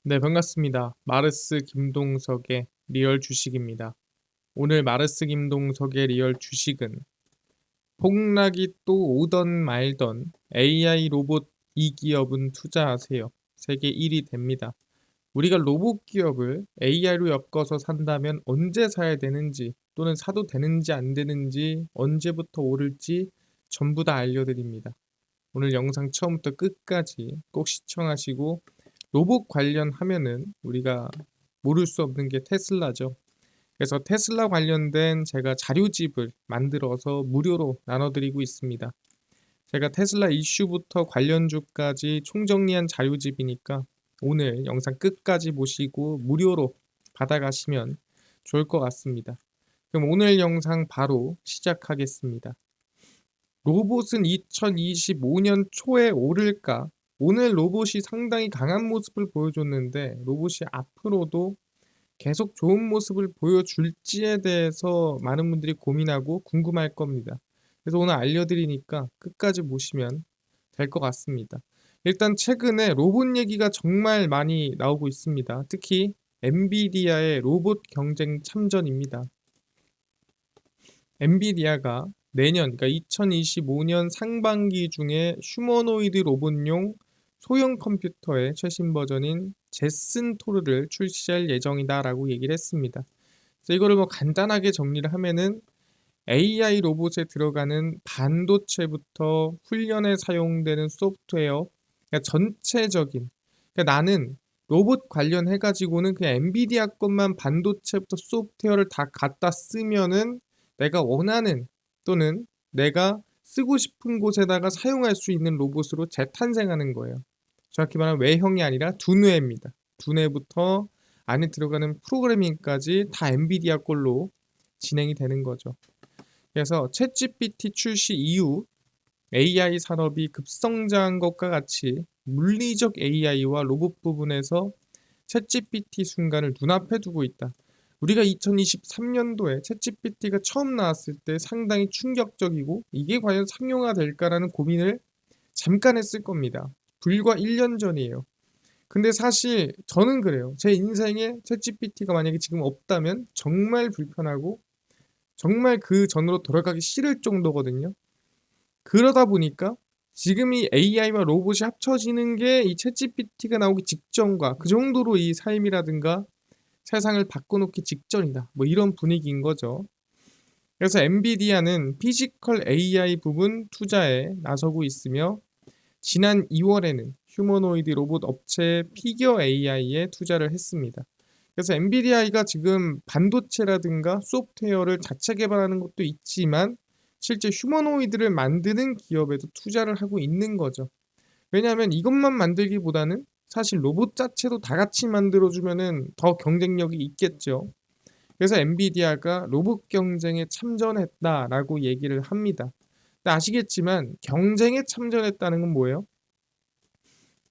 네, 반갑습니다. 마르스 김동석의 리얼 주식입니다. 오늘 마르스 김동석의 리얼 주식은 폭락이 또 오던 말던 AI 로봇 이 기업은 투자하세요. 세계 1위 됩니다. 우리가 로봇 기업을 AI로 엮어서 산다면 언제 사야 되는지 또는 사도 되는지 안 되는지 언제부터 오를지 전부 다 알려드립니다. 오늘 영상 처음부터 끝까지 꼭 시청하시고 로봇 관련하면은 우리가 모를 수 없는 게 테슬라죠. 그래서 테슬라 관련된 제가 자료집을 만들어서 무료로 나눠드리고 있습니다. 제가 테슬라 이슈부터 관련주까지 총정리한 자료집이니까 오늘 영상 끝까지 보시고 무료로 받아가시면 좋을 것 같습니다. 그럼 오늘 영상 바로 시작하겠습니다. 로봇은 2025년 초에 오를까? 오늘 로봇이 상당히 강한 모습을 보여줬는데 로봇이 앞으로도 계속 좋은 모습을 보여줄지에 대해서 많은 분들이 고민하고 궁금할 겁니다. 그래서 오늘 알려드리니까 끝까지 보시면 될 것 같습니다. 일단 최근에 로봇 얘기가 정말 많이 나오고 있습니다. 특히 엔비디아의 로봇 경쟁 참전입니다. 엔비디아가 내년, 그러니까 2025년 상반기 중에 휴머노이드 로봇용 소형 컴퓨터의 최신 버전인 제슨 토르를 출시할 예정이다라고 얘기를 했습니다. 그래서 이거를 뭐 간단하게 정리를 하면은 AI 로봇에 들어가는 반도체부터 훈련에 사용되는 소프트웨어, 그러니까 전체적인, 그러니까 나는 로봇 관련해 가지고는 그냥 엔비디아 것만 반도체부터 소프트웨어를 다 갖다 쓰면은 내가 원하는 또는 내가 쓰고 싶은 곳에다가 사용할 수 있는 로봇으로 재탄생하는 거예요. 정확히 말하면 외형이 아니라 두뇌입니다. 두뇌부터 안에 들어가는 프로그래밍까지 다 엔비디아 걸로 진행이 되는 거죠. 그래서 챗GPT 출시 이후 AI 산업이 급성장한 것과 같이 물리적 AI와 로봇 부분에서 챗GPT 순간을 눈앞에 두고 있다. 우리가 2023년도에 챗GPT가 처음 나왔을 때 상당히 충격적이고 이게 과연 상용화될까라는 고민을 잠깐 했을 겁니다. 불과 1년 전이에요. 근데 사실 저는 그래요. 제 인생에 챗GPT가 만약에 지금 없다면 정말 불편하고 정말 그 전으로 돌아가기 싫을 정도거든요. 그러다 보니까 지금 이 AI와 로봇이 합쳐지는 게 이 챗GPT가 나오기 직전과 그 정도로 이 삶이라든가 세상을 바꿔놓기 직전이다. 뭐 이런 분위기인 거죠. 그래서 엔비디아는 피지컬 AI 부분 투자에 나서고 있으며 지난 2월에는 휴머노이드 로봇 업체 피겨 AI에 투자를 했습니다. 그래서 엔비디아가 지금 반도체라든가 소프트웨어를 자체 개발하는 것도 있지만 실제 휴머노이드를 만드는 기업에도 투자를 하고 있는 거죠. 왜냐하면 이것만 만들기보다는 사실 로봇 자체도 다 같이 만들어주면은 더 경쟁력이 있겠죠. 그래서 엔비디아가 로봇 경쟁에 참전했다라고 얘기를 합니다. 근데 아시겠지만 경쟁에 참전했다는 건 뭐예요?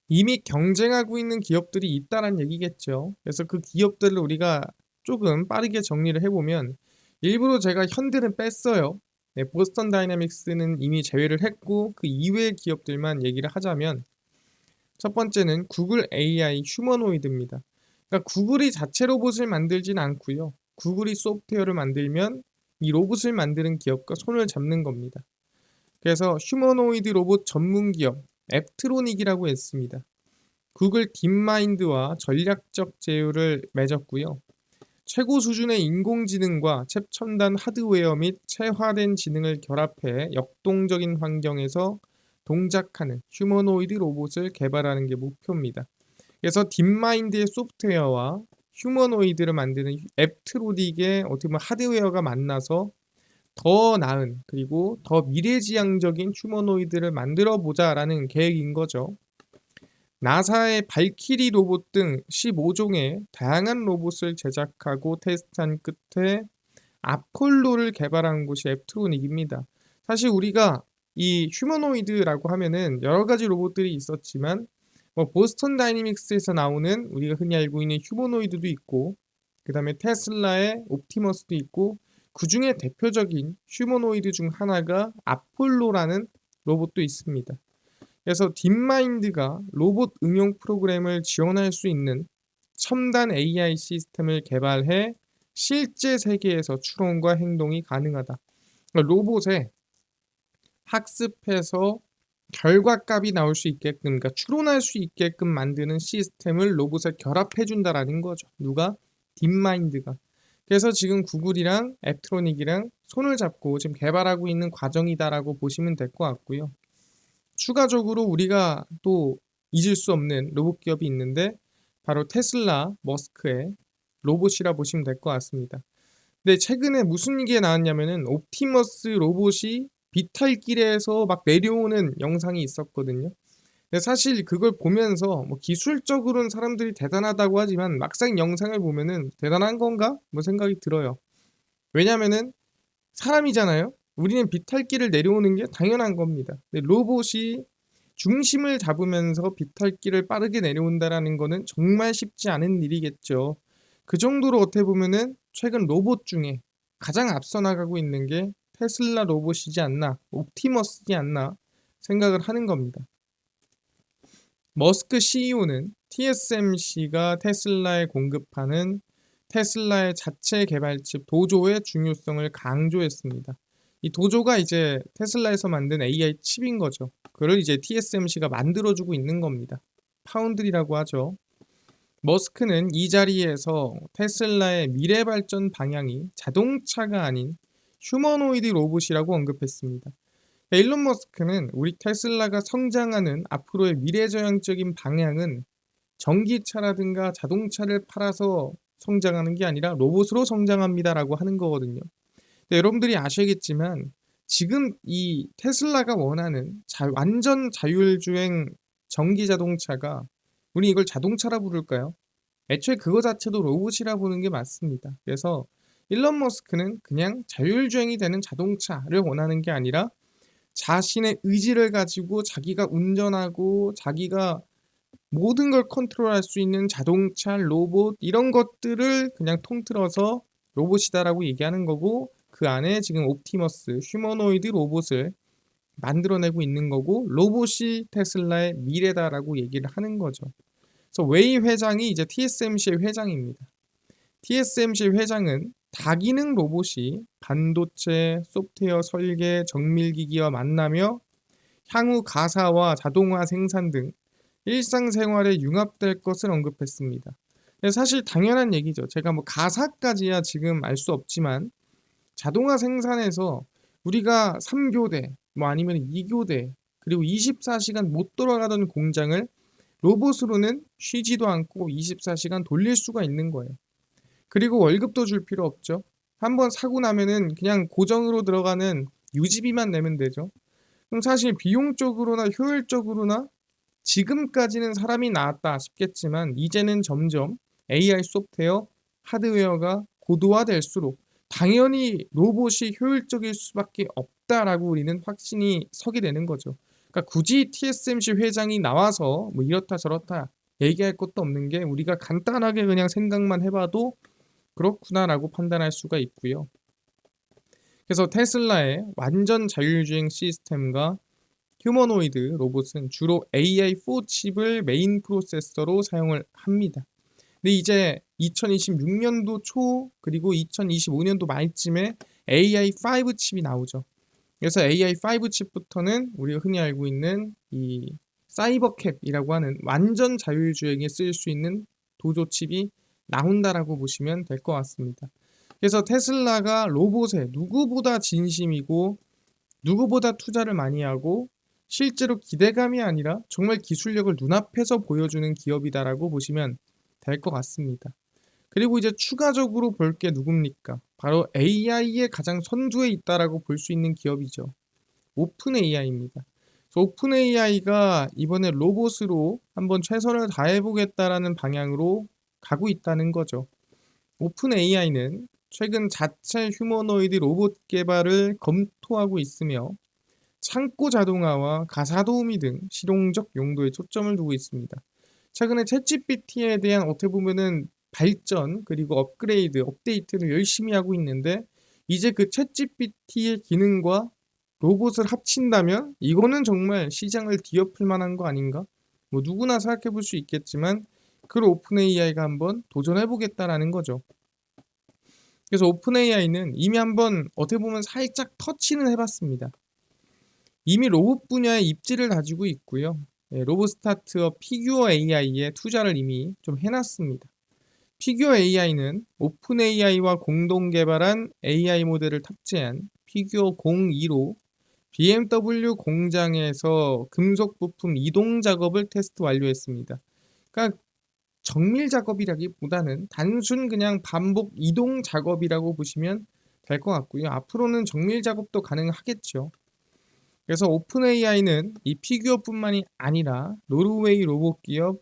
이미 경쟁하고 있는 기업들이 있다는 얘기겠죠. 그래서 그 기업들을 우리가 조금 빠르게 정리를 해보면 일부러 제가 현대는 뺐어요. 네, 보스턴 다이내믹스는 이미 제외를 했고 그 이외의 기업들만 얘기를 하자면 첫 번째는 구글 AI 휴머노이드입니다. 그러니까 구글이 자체 로봇을 만들진 않고요. 구글이 소프트웨어를 만들면 이 로봇을 만드는 기업과 손을 잡는 겁니다. 그래서 휴머노이드 로봇 전문 기업 앱트로닉이라고 했습니다. 구글 딥마인드와 전략적 제휴를 맺었고요. 최고 수준의 인공지능과 최첨단 하드웨어 및 체화된 지능을 결합해 역동적인 환경에서 동작하는 휴머노이드 로봇을 개발하는 게 목표입니다. 그래서 딥마인드의 소프트웨어와 휴머노이드를 만드는 앱트로닉의 어떻게 보면 하드웨어가 만나서 더 나은 그리고 더 미래지향적인 휴머노이드를 만들어 보자라는 계획인 거죠. 나사의 발키리 로봇 등 15종의 다양한 로봇을 제작하고 테스트한 끝에 아폴로를 개발한 곳이 앱트로닉입니다. 사실 우리가 이 휴머노이드라고 하면은 여러 가지 로봇들이 있었지만 뭐 보스턴 다이내믹스에서 나오는 우리가 흔히 알고 있는 휴머노이드도 있고 그 다음에 테슬라의 옵티머스도 있고 그 중에 대표적인 휴머노이드 중 하나가 아폴로라는 로봇도 있습니다. 그래서 딥마인드가 로봇 응용 프로그램을 지원할 수 있는 첨단 AI 시스템을 개발해 실제 세계에서 추론과 행동이 가능하다. 그러니까 로봇에 학습해서 결과값이 나올 수 있게끔, 그러니까 추론할 수 있게끔 만드는 시스템을 로봇에 결합해 준다라는 거죠. 누가? 딥마인드가. 그래서 지금 구글이랑 앱트로닉이랑 손을 잡고 지금 개발하고 있는 과정이다라고 보시면 될 것 같고요. 추가적으로 우리가 또 잊을 수 없는 로봇 기업이 있는데 바로 테슬라 머스크의 로봇이라 보시면 될 것 같습니다. 근데 최근에 무슨 얘기가 나왔냐면은 옵티머스 로봇이 비탈길에서 막 내려오는 영상이 있었거든요. 근데 사실 그걸 보면서 뭐 기술적으로는 사람들이 대단하다고 하지만 막상 영상을 보면은 대단한 건가? 뭐 생각이 들어요. 왜냐면은 사람이잖아요. 우리는 비탈길을 내려오는 게 당연한 겁니다. 근데 로봇이 중심을 잡으면서 비탈길을 빠르게 내려온다라는 거는 정말 쉽지 않은 일이겠죠. 그 정도로 어떻게 보면은 최근 로봇 중에 가장 앞서 나가고 있는 게 테슬라 로봇이지 않나, 옵티머스지 않나 생각을 하는 겁니다. 머스크 CEO는 TSMC가 테슬라에 공급하는 테슬라의 자체 개발칩 도조의 중요성을 강조했습니다. 이 도조가 이제 테슬라에서 만든 AI 칩인 거죠. 그걸 이제 TSMC가 만들어주고 있는 겁니다. 파운드리라고 하죠. 머스크는 이 자리에서 테슬라의 미래 발전 방향이 자동차가 아닌 휴머노이드 로봇이라고 언급했습니다. 일론 머스크는 우리 테슬라가 성장하는 앞으로의 미래지향적인 방향은 전기차라든가 자동차를 팔아서 성장하는 게 아니라 로봇으로 성장합니다라고 하는 거거든요. 여러분들이 아시겠지만 지금 이 테슬라가 원하는 완전 자율주행 전기 자동차가 우리 이걸 자동차라 부를까요? 애초에 그거 자체도 로봇이라 보는 게 맞습니다. 그래서 일론 머스크는 그냥 자율주행이 되는 자동차를 원하는 게 아니라 자신의 의지를 가지고 자기가 운전하고 자기가 모든 걸 컨트롤할 수 있는 자동차, 로봇 이런 것들을 그냥 통틀어서 로봇이다라고 얘기하는 거고 그 안에 지금 옵티머스, 휴머노이드 로봇을 만들어내고 있는 거고 로봇이 테슬라의 미래다라고 얘기를 하는 거죠. 그래서 웨이 회장이 이제 TSMC의 회장입니다. TSMC 회장은 다기능 로봇이 반도체, 소프트웨어 설계, 정밀기기와 만나며 향후 가사와 자동화 생산 등 일상생활에 융합될 것을 언급했습니다. 사실 당연한 얘기죠. 제가 뭐 가사까지야 지금 알 수 없지만 자동화 생산에서 우리가 3교대 뭐 아니면 2교대 그리고 24시간 못 돌아가던 공장을 로봇으로는 쉬지도 않고 24시간 돌릴 수가 있는 거예요. 그리고 월급도 줄 필요 없죠. 한번 사고 나면은 그냥 고정으로 들어가는 유지비만 내면 되죠. 그럼 사실 비용적으로나 효율적으로나 지금까지는 사람이 나았다 싶겠지만 이제는 점점 AI 소프트웨어, 하드웨어가 고도화될수록 당연히 로봇이 효율적일 수밖에 없다라고 우리는 확신이 서게 되는 거죠. 그러니까 굳이 TSMC 회장이 나와서 뭐 이렇다 저렇다 얘기할 것도 없는 게 우리가 간단하게 그냥 생각만 해봐도 그렇구나라고 판단할 수가 있고요. 그래서 테슬라의 완전 자율주행 시스템과 휴머노이드 로봇은 주로 AI4 칩을 메인 프로세서로 사용을 합니다. 근데 이제 2026년도 초 그리고 2025년도 말쯤에 AI5 칩이 나오죠. 그래서 AI5 칩부터는 우리가 흔히 알고 있는 이 사이버캡이라고 하는 완전 자율주행에 쓰일 수 있는 도조 칩이 나온다라고 보시면 될 것 같습니다. 그래서 테슬라가 로봇에 누구보다 진심이고 누구보다 투자를 많이 하고 실제로 기대감이 아니라 정말 기술력을 눈앞에서 보여주는 기업이다라고 보시면 될 것 같습니다. 그리고 이제 추가적으로 볼 게 누굽니까? 바로 AI의 가장 선두에 있다라고 볼 수 있는 기업이죠. 오픈 AI입니다. 오픈 AI가 이번에 로봇으로 한번 최선을 다해보겠다라는 방향으로 가고 있다는 거죠. 오픈 AI는 최근 자체 휴머노이드 로봇 개발을 검토하고 있으며 창고 자동화와 가사 도우미 등 실용적 용도에 초점을 두고 있습니다. 최근에 챗GPT에 대한 어떻게 보면은 발전 그리고 업그레이드, 업데이트를 열심히 하고 있는데 이제 그 챗GPT의 기능과 로봇을 합친다면 이거는 정말 시장을 뒤엎을 만한 거 아닌가? 뭐 누구나 생각해 볼 수 있겠지만 그걸 오픈 AI가 한번 도전해 보겠다라는 거죠. 그래서 오픈 AI는 이미 한번 어떻게 보면 살짝 터치는 해봤습니다. 이미 로봇 분야에 입지를 가지고 있고요. 로봇 스타트업 피규어 AI에 투자를 이미 좀 해놨습니다. 피규어 AI는 오픈 AI와 공동 개발한 AI 모델을 탑재한 피규어 02로 BMW 공장에서 금속 부품 이동 작업을 테스트 완료했습니다. 그러니까 정밀 작업이라기보다는 단순 그냥 반복 이동 작업이라고 보시면 될 것 같고요. 앞으로는 정밀 작업도 가능하겠죠. 그래서 오픈 AI는 이 피규어뿐만이 아니라 노르웨이 로봇 기업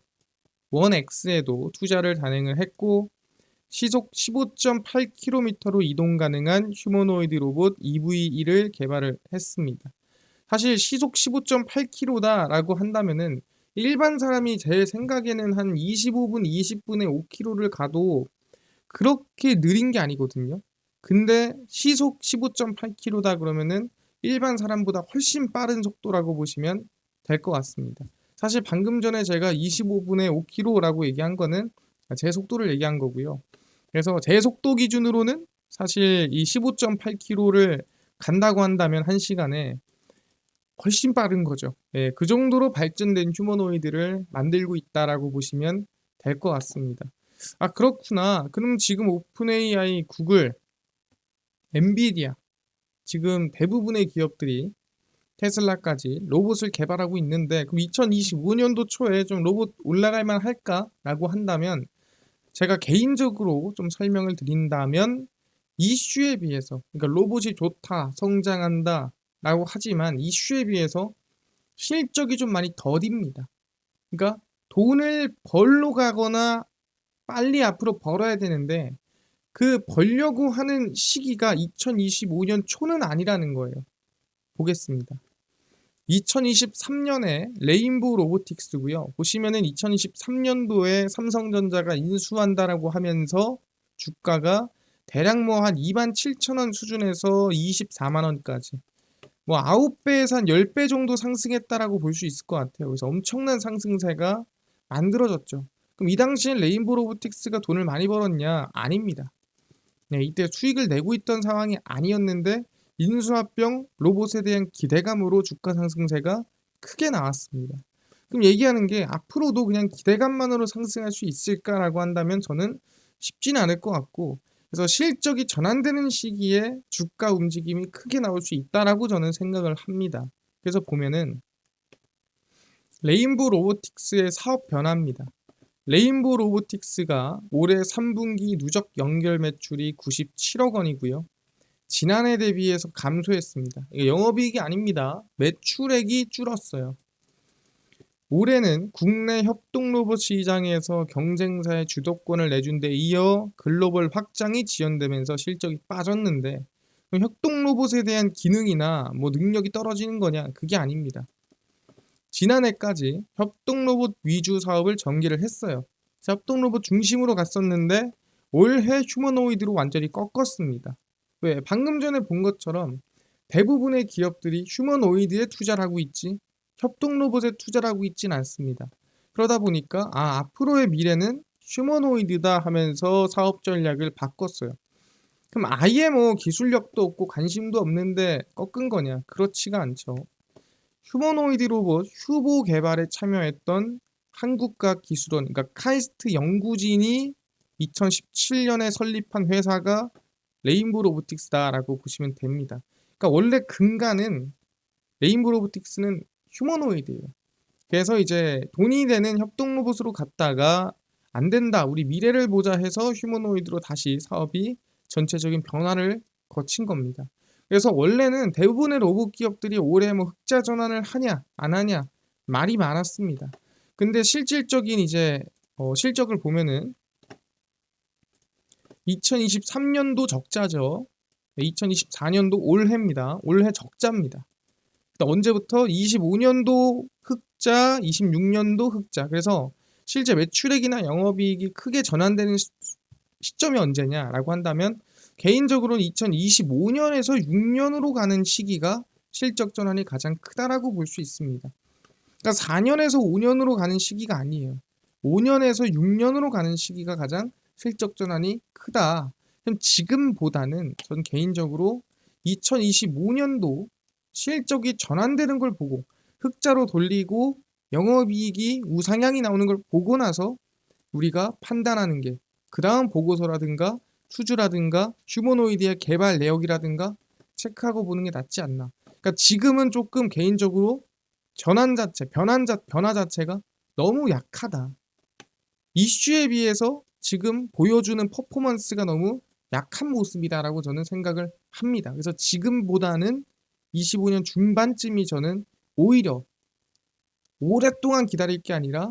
원엑스에도 투자를 단행을 했고 시속 15.8km로 이동 가능한 휴머노이드 로봇 EV1을 개발을 했습니다. 사실 시속 15.8km다라고 한다면은 일반 사람이 제 생각에는 한 25분, 20분에 5km를 가도 그렇게 느린 게 아니거든요. 근데 시속 15.8km다 그러면은 일반 사람보다 훨씬 빠른 속도라고 보시면 될 것 같습니다. 사실 방금 전에 제가 25분에 5km라고 얘기한 거는 제 속도를 얘기한 거고요. 그래서 제 속도 기준으로는 사실 이 15.8km를 간다고 한다면 1시간에 훨씬 빠른 거죠. 예, 그 정도로 발전된 휴머노이드를 만들고 있다라고 보시면 될 것 같습니다. 아, 그렇구나. 그럼 지금 오픈 AI, 구글, 엔비디아 지금 대부분의 기업들이 테슬라까지 로봇을 개발하고 있는데 그럼 2025년도 초에 좀 로봇 올라갈 만 할까라고 한다면 제가 개인적으로 좀 설명을 드린다면 이슈에 비해서 그러니까 로봇이 좋다, 성장한다 라고 하지만 이슈에 비해서 실적이 좀 많이 더딥니다. 그러니까 돈을 벌러 가거나 빨리 앞으로 벌어야 되는데 그 벌려고 하는 시기가 2025년 초는 아니라는 거예요. 보겠습니다. 2023년에 레인보우 로보틱스고요. 보시면은 2023년도에 삼성전자가 인수한다라고 하면서 주가가 대략 뭐 한 27,000원 수준에서 24만 원까지 뭐 9배에서 한 10배 정도 상승했다라고 볼 수 있을 것 같아요. 그래서 엄청난 상승세가 만들어졌죠. 그럼 이 당시엔 레인보우 로보틱스가 돈을 많이 벌었냐? 아닙니다. 네, 이때 수익을 내고 있던 상황이 아니었는데 인수합병 로봇에 대한 기대감으로 주가 상승세가 크게 나왔습니다. 그럼 얘기하는 게 앞으로도 그냥 기대감만으로 상승할 수 있을까라고 한다면 저는 쉽지는 않을 것 같고 그래서 실적이 전환되는 시기에 주가 움직임이 크게 나올 수 있다라고 저는 생각을 합니다. 그래서 보면은 레인보우 로보틱스의 사업 변화입니다. 레인보우 로보틱스가 올해 3분기 누적 연결 매출이 97억 원이고요. 지난해 대비해서 감소했습니다. 이게 영업이익이 아닙니다. 매출액이 줄었어요. 올해는 국내 협동 로봇 시장에서 경쟁사의 주도권을 내준 데 이어 글로벌 확장이 지연되면서 실적이 빠졌는데 협동 로봇에 대한 기능이나 뭐 능력이 떨어지는 거냐? 그게 아닙니다. 지난해까지 협동 로봇 위주 사업을 전개를 했어요. 협동 로봇 중심으로 갔었는데 올해 휴머노이드로 완전히 꺾었습니다. 왜? 방금 전에 본 것처럼 대부분의 기업들이 휴머노이드에 투자를 하고 있지 협동 로봇에 투자를 하고 있진 않습니다. 그러다 보니까 앞으로의 미래는 휴머노이드다 하면서 사업 전략을 바꿨어요. 그럼 아예 뭐 기술력도 없고 관심도 없는데 꺾은 거냐? 그렇지가 않죠. 휴머노이드 로봇 휴보 개발에 참여했던 한국과 기술원, 그러니까 카이스트 연구진이 2017년에 설립한 회사가 레인보우 로보틱스다라고 보시면 됩니다. 그러니까 원래 근간은 레인보우 로보틱스는 휴머노이드예요. 그래서 이제 돈이 되는 협동 로봇으로 갔다가 안 된다, 우리 미래를 보자 해서 휴머노이드로 다시 사업이 전체적인 변화를 거친 겁니다. 그래서 원래는 대부분의 로봇 기업들이 올해 뭐 흑자 전환을 하냐 안 하냐 말이 많았습니다. 근데 실질적인 이제 실적을 보면은 2023년도 적자죠. 2024년도 올해입니다. 올해 적자입니다. 언제부터? 25년도 흑자, 26년도 흑자. 그래서 실제 매출액이나 영업이익이 크게 전환되는 시점이 언제냐라고 한다면 개인적으로는 2025년에서 6년으로 가는 시기가 실적 전환이 가장 크다라고 볼 수 있습니다. 그러니까 4년에서 5년으로 가는 시기가 아니에요. 5년에서 6년으로 가는 시기가 가장 실적 전환이 크다. 그럼 지금보다는 전 개인적으로 2025년도 실적이 전환되는 걸 보고 흑자로 돌리고 영업이익이 우상향이 나오는 걸 보고 나서 우리가 판단하는 게 그 다음 보고서라든가 수주라든가 휴머노이드의 개발 내역이라든가 체크하고 보는 게 낫지 않나. 그러니까 지금은 조금 개인적으로 변화 자체가 너무 약하다. 이슈에 비해서 지금 보여주는 퍼포먼스가 너무 약한 모습이다라고 저는 생각을 합니다. 그래서 지금보다는 25년 중반쯤이 저는 오히려 오랫동안 기다릴 게 아니라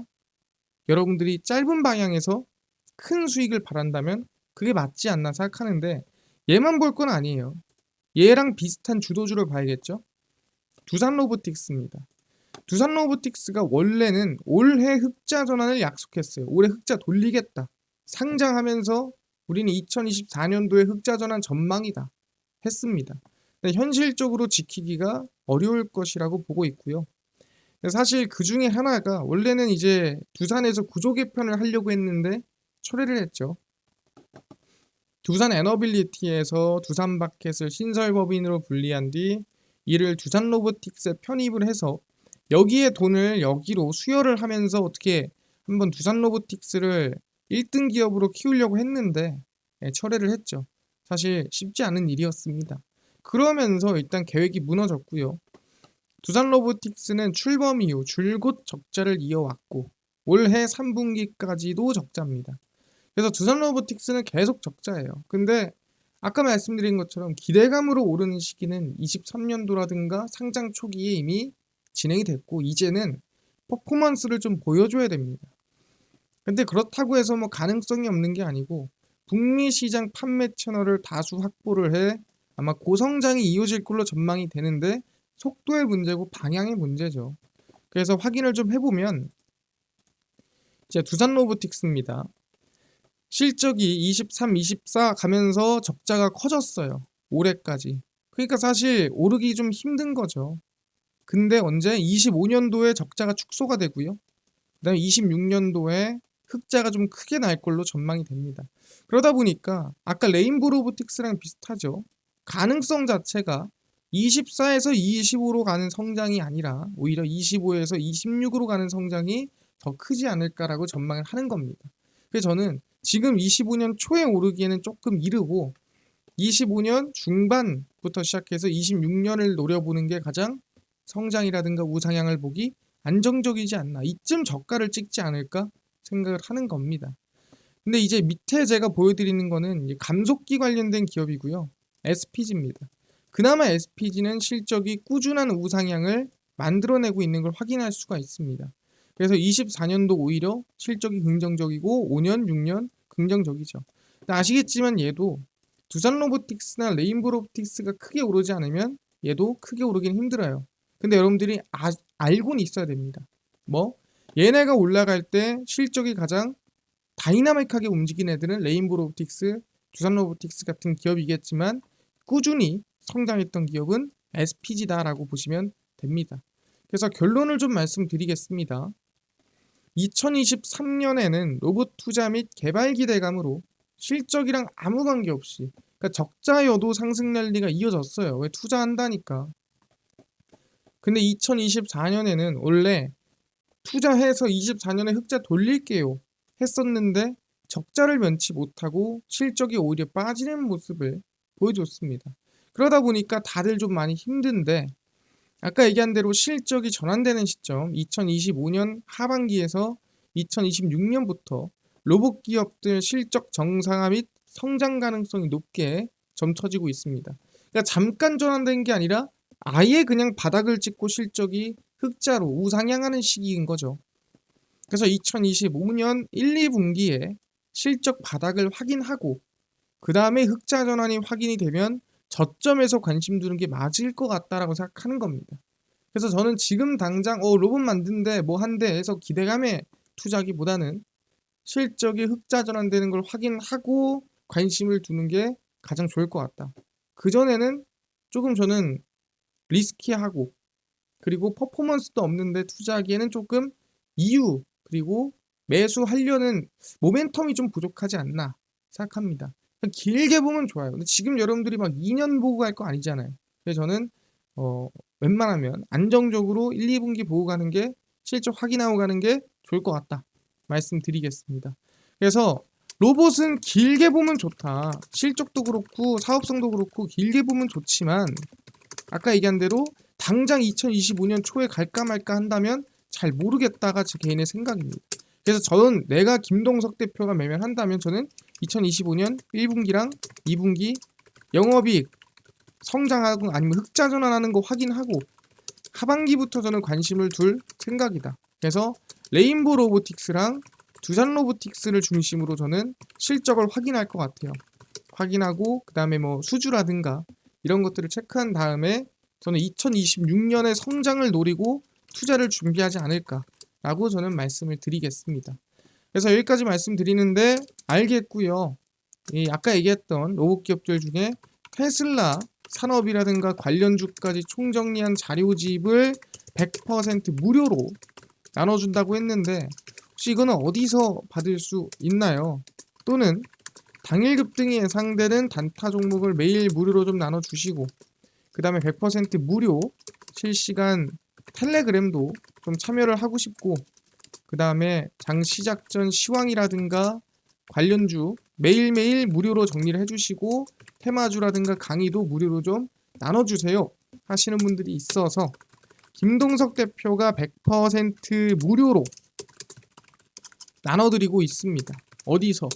여러분들이 짧은 방향에서 큰 수익을 바란다면 그게 맞지 않나 생각하는데 얘만 볼 건 아니에요. 얘랑 비슷한 주도주를 봐야겠죠. 두산로보틱스입니다. 두산로보틱스가 원래는 올해 흑자 전환을 약속했어요. 올해 흑자 돌리겠다. 상장하면서 우리는 2024년도에 흑자 전환 전망이다. 했습니다. 근데 현실적으로 지키기가 어려울 것이라고 보고 있고요. 사실 그 중에 하나가 원래는 이제 두산에서 구조 개편을 하려고 했는데 철회를 했죠. 두산 에너빌리티에서 두산바켓을 신설법인으로 분리한 뒤 이를 두산로보틱스에 편입을 해서 여기에 돈을 여기로 수혈을 하면서 어떻게 한번 두산로보틱스를 1등 기업으로 키우려고 했는데 철회를 했죠. 사실 쉽지 않은 일이었습니다. 그러면서 일단 계획이 무너졌고요. 두산로보틱스는 출범 이후 줄곧 적자를 이어왔고 올해 3분기까지도 적자입니다. 그래서 두산로보틱스는 계속 적자예요. 근데 아까 말씀드린 것처럼 기대감으로 오르는 시기는 23년도라든가 상장 초기에 이미 진행이 됐고 이제는 퍼포먼스를 좀 보여줘야 됩니다. 근데 그렇다고 해서 뭐 가능성이 없는 게 아니고 북미 시장 판매 채널을 다수 확보를 해 아마 고성장이 이어질 걸로 전망이 되는데 속도의 문제고 방향의 문제죠. 그래서 확인을 좀 해보면 이제 두산로보틱스입니다. 실적이 23, 24 가면서 적자가 커졌어요. 올해까지. 그러니까 사실 오르기 좀 힘든 거죠. 근데 언제 25년도에 적자가 축소가 되고요. 그다음에 26년도에 흑자가 좀 크게 날 걸로 전망이 됩니다. 그러다 보니까 아까 레인보우 로보틱스랑 비슷하죠. 가능성 자체가 24에서 25로 가는 성장이 아니라 오히려 25에서 26으로 가는 성장이 더 크지 않을까라고 전망을 하는 겁니다. 그래서 저는 지금 25년 초에 오르기에는 조금 이르고 25년 중반부터 시작해서 26년을 노려보는 게 가장 성장이라든가 우상향을 보기 안정적이지 않나. 이쯤 저가를 찍지 않을까 생각을 하는 겁니다. 근데 이제 밑에 제가 보여드리는 거는 감속기 관련된 기업이고요. SPG입니다. 그나마 SPG는 실적이 꾸준한 우상향을 만들어내고 있는 걸 확인할 수가 있습니다. 그래서 24년도 오히려 실적이 긍정적이고 5년, 6년 긍정적이죠. 근데 아시겠지만 얘도 두산로보틱스나 레인보우로보틱스가 크게 오르지 않으면 얘도 크게 오르긴 힘들어요. 근데 여러분들이 알고는 있어야 됩니다. 뭐? 얘네가 올라갈 때 실적이 가장 다이나믹하게 움직인 애들은 레인보우로보틱스, 두산로보틱스 같은 기업이겠지만 꾸준히 성장했던 기업은 SPG다라고 보시면 됩니다. 그래서 결론을 좀 말씀드리겠습니다. 2023년에는 로봇 투자 및 개발 기대감으로 실적이랑 아무 관계없이 그러니까 적자여도 상승 랠리가 이어졌어요. 왜 투자한다니까. 근데 2024년에는 원래 투자해서 24년에 흑자 돌릴게요 했었는데 적자를 면치 못하고 실적이 오히려 빠지는 모습을 보여줬습니다. 그러다 보니까 다들 좀 많이 힘든데 아까 얘기한 대로 실적이 전환되는 시점 2025년 하반기에서 2026년부터 로봇 기업들 실적 정상화 및 성장 가능성이 높게 점쳐지고 있습니다. 그러니까 잠깐 전환된 게 아니라 아예 그냥 바닥을 찍고 실적이 흑자로 우상향하는 시기인 거죠. 그래서 2025년 1, 2분기에 실적 바닥을 확인하고 그 다음에 흑자 전환이 확인이 되면 저점에서 관심 두는 게 맞을 것 같다라고 생각하는 겁니다. 그래서 저는 지금 당장 로봇 만든대 뭐 한대 해서 기대감에 투자하기보다는 실적이 흑자 전환되는 걸 확인하고 관심을 두는 게 가장 좋을 것 같다. 그전에는 조금 저는 리스키하고 그리고 퍼포먼스도 없는데 투자하기에는 조금 이유 그리고 매수하려는 모멘텀이 좀 부족하지 않나 생각합니다. 길게 보면 좋아요. 근데 지금 여러분들이 막 2년 보고 갈 거 아니잖아요. 그래서 저는 웬만하면 안정적으로 1, 2분기 보고 가는 게 실적 확인하고 가는 게 좋을 것 같다 말씀드리겠습니다. 그래서 로봇은 길게 보면 좋다. 실적도 그렇고 사업성도 그렇고 길게 보면 좋지만 아까 얘기한 대로 당장 2025년 초에 갈까 말까 한다면 잘 모르겠다가 제 개인의 생각입니다. 그래서 저는 내가 김동석 대표가 매매한다면 저는 2025년 1분기랑 2분기 영업이익 성장하고 아니면 흑자 전환하는 거 확인하고 하반기부터 저는 관심을 둘 생각이다. 그래서 레인보 로보틱스랑 두산 로보틱스를 중심으로 저는 실적을 확인할 것 같아요. 확인하고 그 다음에 뭐 수주라든가 이런 것들을 체크한 다음에 저는 2026년의 성장을 노리고 투자를 준비하지 않을까라고 저는 말씀을 드리겠습니다. 그래서 여기까지 말씀드리는데 알겠고요. 아까 얘기했던 로봇 기업들 중에 테슬라 산업이라든가 관련주까지 총정리한 자료집을 100% 무료로 나눠준다고 했는데 혹시 이거는 어디서 받을 수 있나요? 또는 당일 급등이 예상되는 단타 종목을 매일 무료로 좀 나눠주시고 그 다음에 100% 무료 실시간 텔레그램도 좀 참여를 하고 싶고 그 다음에 장 시작 전 시황이라든가 관련주 매일매일 무료로 정리를 해주시고 테마주라든가 강의도 무료로 좀 나눠주세요 하시는 분들이 있어서 김동석 대표가 100% 무료로 나눠드리고 있습니다. 어디서?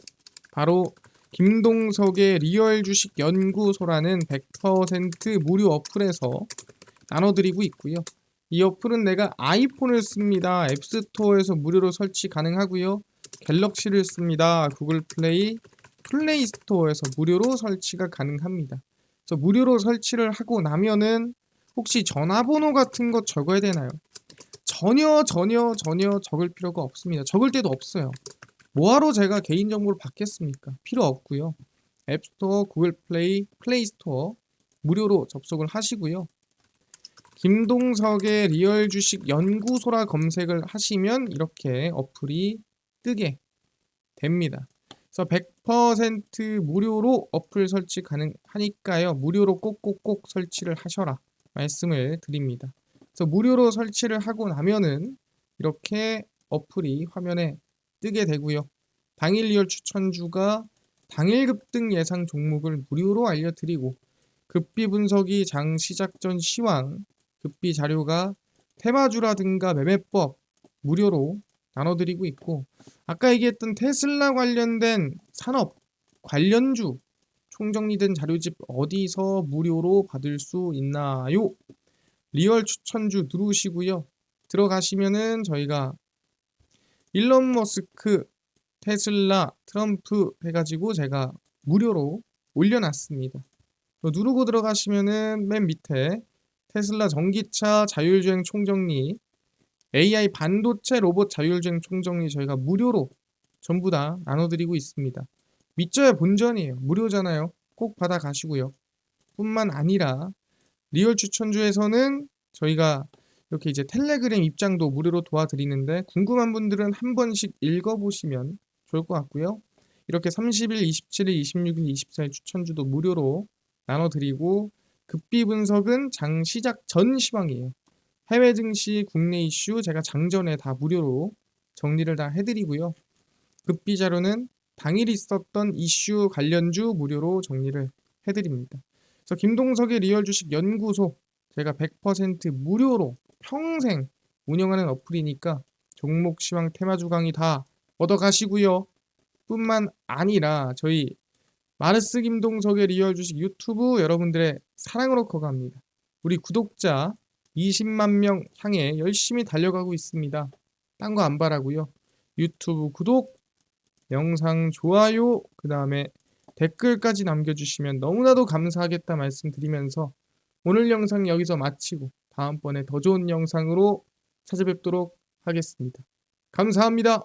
바로 김동석의 리얼 주식 연구소라는 100% 무료 어플에서 나눠드리고 있고요. 이 어플은 내가 아이폰을 씁니다. 앱스토어에서 무료로 설치 가능하고요. 갤럭시를 씁니다. 구글 플레이 스토어에서 무료로 설치가 가능합니다. 그래서 무료로 설치를 하고 나면은 혹시 전화번호 같은 거 적어야 되나요? 전혀 적을 필요가 없습니다. 적을 데도 없어요. 뭐하러 제가 개인정보를 받겠습니까? 필요 없고요. 앱스토어, 구글 플레이 스토어 무료로 접속을 하시고요. 김동석의 리얼 주식 연구소라 검색을 하시면 이렇게 어플이 뜨게 됩니다. 그래서 100% 무료로 어플 설치 가능하니까요. 무료로 꼭꼭꼭 설치를 하셔라 말씀을 드립니다. 그래서 무료로 설치를 하고 나면은 이렇게 어플이 화면에 뜨게 되고요. 당일 리얼 추천주가 당일 급등 예상 종목을 무료로 알려드리고 급비 분석이 장 시작 전 시황 급비 자료가 테마주라든가 매매법 무료로 나눠드리고 있고 아까 얘기했던 테슬라 관련된 산업 관련주 총정리된 자료집 어디서 무료로 받을 수 있나요? 리얼 추천주 누르시고요. 들어가시면은 저희가 일론 머스크, 테슬라, 트럼프 해가지고 제가 무료로 올려놨습니다. 누르고 들어가시면은 맨 밑에 테슬라 전기차 자율주행 총정리, AI 반도체 로봇 자율주행 총정리 저희가 무료로 전부 다 나눠드리고 있습니다. 믿져야 본전이에요. 무료잖아요. 꼭 받아가시고요. 뿐만 아니라 리얼 추천주에서는 저희가 이렇게 이제 텔레그램 입장도 무료로 도와드리는데 궁금한 분들은 한 번씩 읽어보시면 좋을 것 같고요. 이렇게 30일, 27일, 26일, 24일 추천주도 무료로 나눠드리고 급비 분석은 장 시작 전 시황이에요. 해외 증시, 국내 이슈 제가 장전에 다 무료로 정리를 다 해드리고요. 급비 자료는 당일 있었던 이슈 관련주 무료로 정리를 해드립니다. 그래서 김동석의 리얼 주식 연구소 제가 100% 무료로 평생 운영하는 어플이니까 종목 시황 테마주 강의 다 얻어가시고요. 뿐만 아니라 저희 마르스 김동석의 리얼 주식 유튜브 여러분들의 사랑으로 커갑니다. 우리 구독자 20만 명 향해 열심히 달려가고 있습니다. 딴 거 안 바라고요. 유튜브 구독, 영상 좋아요, 그 다음에 댓글까지 남겨주시면 너무나도 감사하겠다 말씀드리면서 오늘 영상 여기서 마치고 다음번에 더 좋은 영상으로 찾아뵙도록 하겠습니다. 감사합니다.